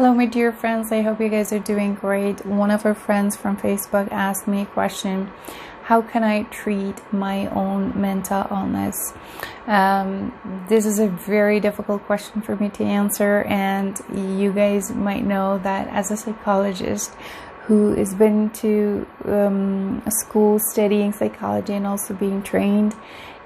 Hello my dear friends, I hope you guys are doing great. One of our friends from Facebook asked me a question: how can I treat my own mental illness? This is a very difficult question for me to answer, and you guys might know that as a psychologist who has been to school studying psychology and also being trained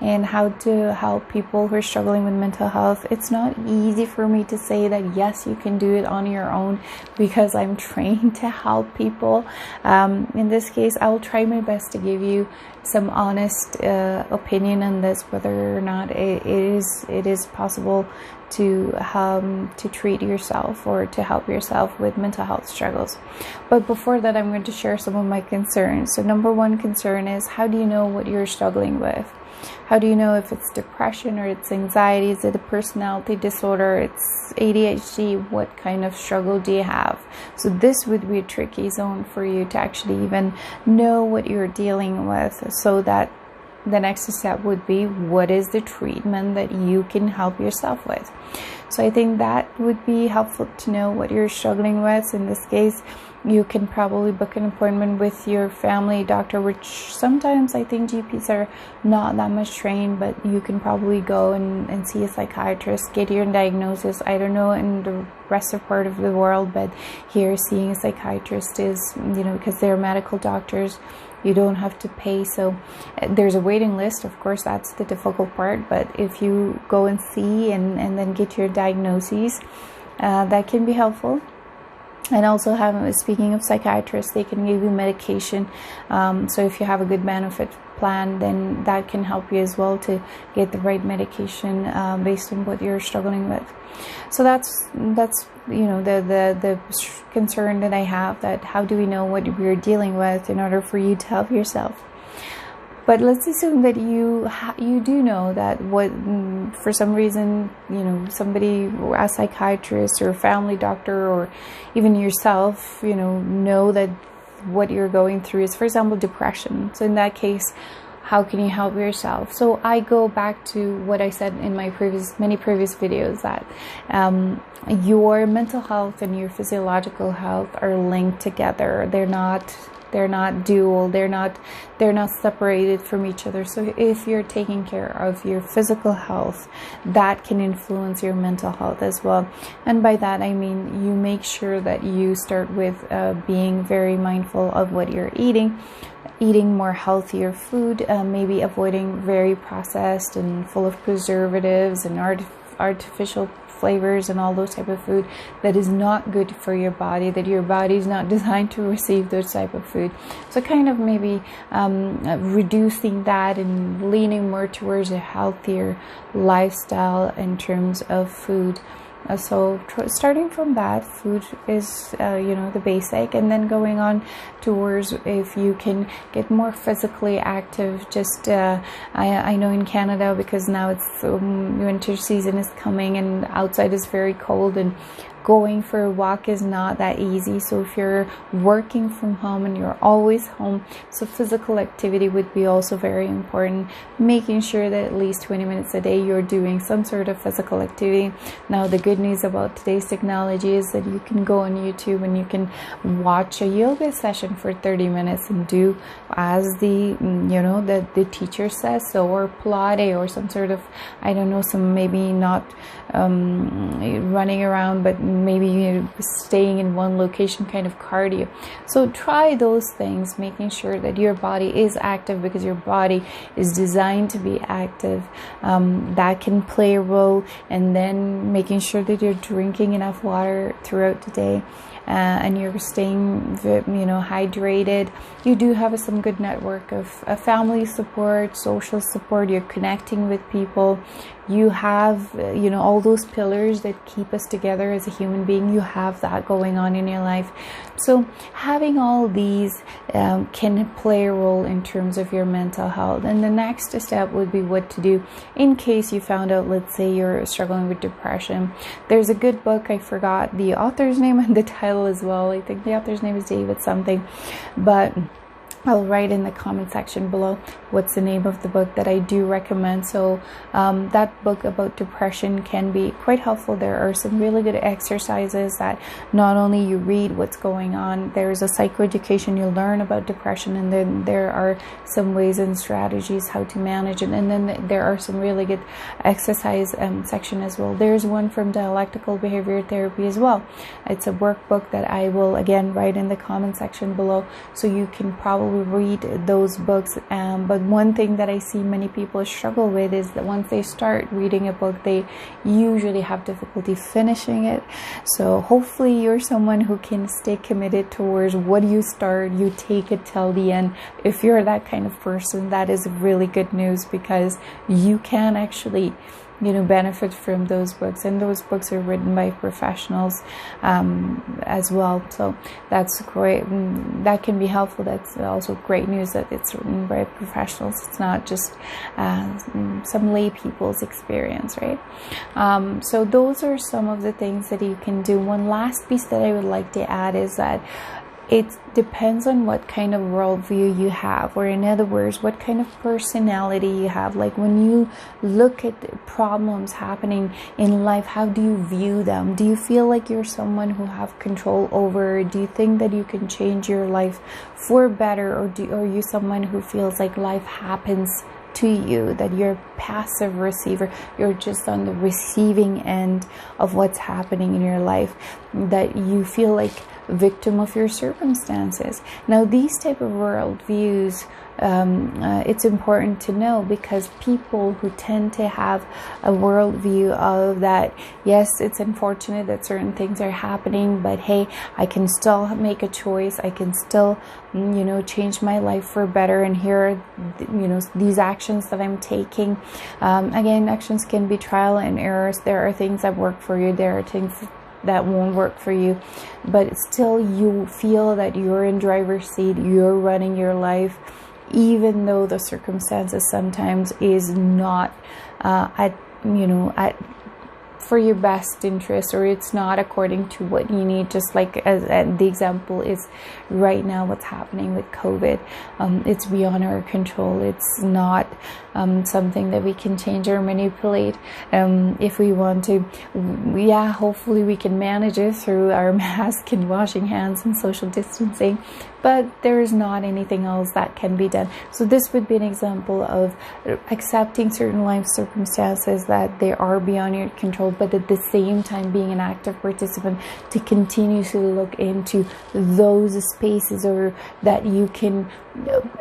and how to help people who are struggling with mental health, it's not easy for me to say that yes, you can do it on your own, because I'm trained to help people. In this case, I will try my best to give you some honest opinion on this, whether or not it is possible to treat yourself or to help yourself with mental health struggles. But before that, I'm going to share some of my concerns. So number one concern is, how do you know what you're struggling with? How do you know if it's depression or it's anxiety? Is it a personality disorder? It's ADHD? What kind of struggle do you have? So this would be a tricky zone for you to actually even know what you're dealing with, so that the next step would be, what is the treatment that you can help yourself with? So I think that would be helpful to know what you're struggling with. In this case, you can probably book an appointment with your family doctor, which sometimes I think GPs are not that much trained, but you can probably go and see a psychiatrist, get your diagnosis. I don't know in the rest of part of the world, but here seeing a psychiatrist is, because they're medical doctors, you don't have to pay. So there's a waiting list, of course, that's the difficult part, but if you go and see and then get your diagnoses, that can be helpful. And also, speaking of psychiatrists, they can give you medication. So if you have a good benefit plan, then that can help you as well to get the right medication based on what you're struggling with. So that's the concern that I have, that how do we know what we're dealing with in order for you to help yourself? But let's assume that you do know that what, for some reason, somebody, a psychiatrist or a family doctor or even yourself, know that what you're going through is, for example, depression. So in that case, how can you help yourself? So I go back to what I said in my many previous videos, that your mental health and your physiological health are linked together. They're not dual, they're not separated from each other. So if you're taking care of your physical health, that can influence your mental health as well. And by that I mean, you make sure that you start with being very mindful of what you're eating more healthier food, maybe avoiding very processed and full of preservatives and artificial flavors and all those type of food that is not good for your body, that your body is not designed to receive those type of food. So kind of maybe reducing that and leaning more towards a healthier lifestyle in terms of food. So starting from that, food is the basic, and then going on towards, if you can get more physically active. Just I know in Canada, because now it's winter season is coming and outside is very cold, and going for a walk is not that easy. So if you're working from home and you're always home, so physical activity would be also very important, making sure that at least 20 minutes a day you're doing some sort of physical activity. Now the good news about today's technology is that you can go on YouTube and you can watch a yoga session for 30 minutes and do as the teacher says, so, or Pilates, or some sort of, I don't know, some maybe not running around, but maybe staying in one location kind of cardio. So try those things, making sure that your body is active, because your body is designed to be active. That can play a role. And then making sure that you're drinking enough water throughout the day, and you're staying hydrated. You do have some good network of family support, social support, you're connecting with people, you have all those pillars that keep us together as a human being. You have that going on in your life. So having all these can play a role in terms of your mental health. And the next step would be what to do in case you found out, let's say you're struggling with depression. There's a good book, I forgot the author's name and the title as well. I think the author's name is David something, but I'll write in the comment section below what's the name of the book that I do recommend. So that book about depression can be quite helpful. There are some really good exercises that not only you read what's going on, there's a psychoeducation, you learn about depression, and then there are some ways and strategies how to manage it, and then there are some really good exercise section as well. There's one from dialectical behavior therapy as well. It's a workbook that I will again write in the comment section below, so you can probably read those books. But one thing that I see many people struggle with is that once they start reading a book, they usually have difficulty finishing it. So hopefully you're someone who can stay committed towards what you start, you take it till the end. If you're that kind of person, that is really good news, because you can actually benefit from those books, and those books are written by professionals as well, so that's great. That can be helpful. That's also great news that it's written by professionals. It's not just some lay people's experience, right? So those are some of the things that you can do. One last piece that I would like to add is that it depends on what kind of worldview you have, or in other words, what kind of personality you have. Like when you look at problems happening in life, how do you view them? Do you feel like you're someone who have control over? Do you think that you can change your life for better, or are you someone who feels like life happens to you, that you're a passive receiver, you're just on the receiving end of what's happening in your life, that you feel like victim of your circumstances? Now, these type of worldviews, it's important to know, because people who tend to have a worldview of that, yes, it's unfortunate that certain things are happening, but hey, I can still make a choice, I can still change my life for better, and here are these actions that I'm taking. Again, actions can be trial and errors. There are things that work for you, there are things that won't work for you, but still you feel that you're in driver's seat, you're running your life, even though the circumstances sometimes is not for your best interest, or it's not according to what you need. Just like as the example is right now, what's happening with COVID, it's beyond our control. It's not something that we can change or manipulate. If we want to, hopefully we can manage it through our mask and washing hands and social distancing, but there is not anything else that can be done. So this would be an example of accepting certain life circumstances that they are beyond your control, but at the same time being an active participant to continuously look into those spaces, or that you can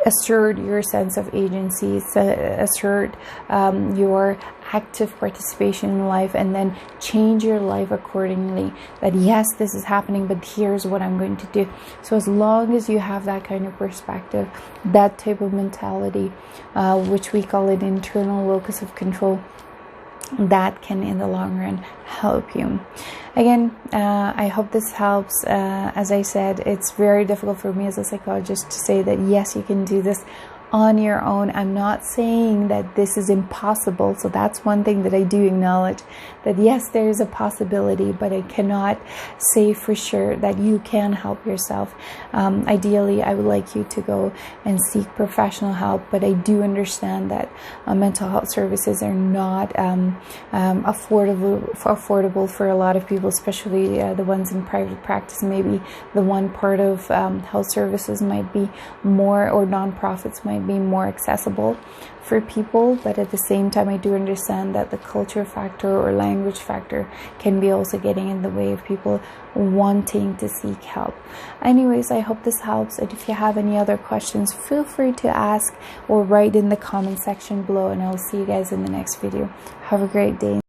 assert your sense of agency, assert your active participation in life, and then change your life accordingly. That yes, this is happening, but here's what I'm going to do. So as long as you have that kind of perspective, that type of mentality, which we call it internal locus of control, that can in the long run help you. Again, I hope this helps. As I said, it's very difficult for me as a psychologist to say that yes, you can do this on your own. I'm not saying that this is impossible. So that's one thing that I do acknowledge, that yes, there is a possibility, but I cannot say for sure that you can help yourself. Ideally, I would like you to go and seek professional help, but I do understand that mental health services are not affordable for a lot of people, especially the ones in private practice. Maybe the one part of health services might be more, or nonprofits might be more accessible for people, but at the same time I do understand that the culture factor or language factor can be also getting in the way of people wanting to seek help. Anyways, I hope this helps, and if you have any other questions, feel free to ask or write in the comment section below, and I'll see you guys in the next video. Have a great day.